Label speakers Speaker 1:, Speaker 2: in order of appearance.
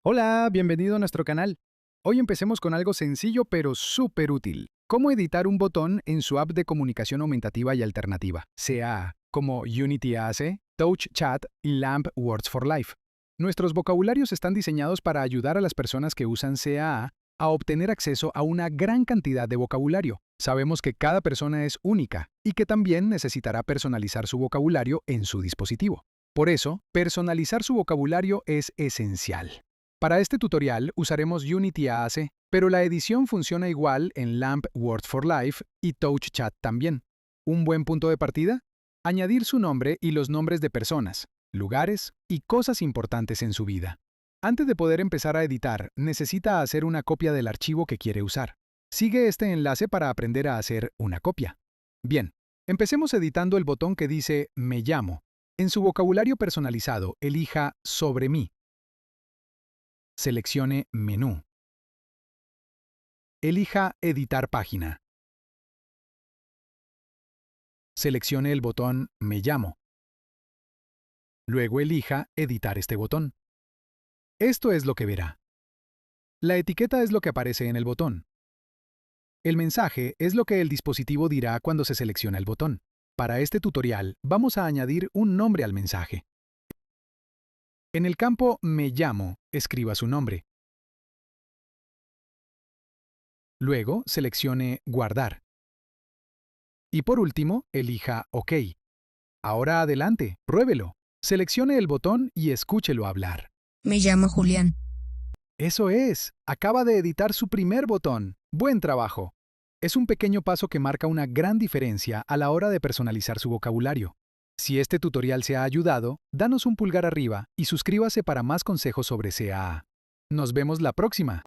Speaker 1: Hola, bienvenido a nuestro canal. Hoy empecemos con algo sencillo pero súper útil. ¿Cómo editar un botón en su app de comunicación aumentativa y alternativa, CAA, como Unity AAC, Touch Chat y LAMP Words for Life? Nuestros vocabularios están diseñados para ayudar a las personas que usan CAA a obtener acceso a una gran cantidad de vocabulario. Sabemos que cada persona es única y que también necesitará personalizar su vocabulario en su dispositivo. Por eso, personalizar su vocabulario es esencial. Para este tutorial usaremos Unity AAC, pero la edición funciona igual en LAMP Words for Life y Touch Chat también. ¿Un buen punto de partida? Añadir su nombre y los nombres de personas, lugares y cosas importantes en su vida. Antes de poder empezar a editar, necesita hacer una copia del archivo que quiere usar. Sigue este enlace para aprender a hacer una copia. Bien, empecemos editando el botón que dice Me llamo. En su vocabulario personalizado, elija Sobre mí. Seleccione Menú. Elija Editar página. Seleccione el botón Me llamo. Luego elija Editar este botón. Esto es lo que verá. La etiqueta es lo que aparece en el botón. El mensaje es lo que el dispositivo dirá cuando se selecciona el botón. Para este tutorial, vamos a añadir un nombre al mensaje. En el campo Me llamo, escriba su nombre. Luego, seleccione Guardar. Y por último, elija OK. Ahora adelante, pruébelo. Seleccione el botón y escúchelo hablar.
Speaker 2: Me llamo Julián.
Speaker 1: ¡Eso es! Acaba de editar su primer botón. ¡Buen trabajo! Es un pequeño paso que marca una gran diferencia a la hora de personalizar su vocabulario. Si este tutorial se ha ayudado, danos un pulgar arriba y suscríbase para más consejos sobre CAA. Nos vemos la próxima.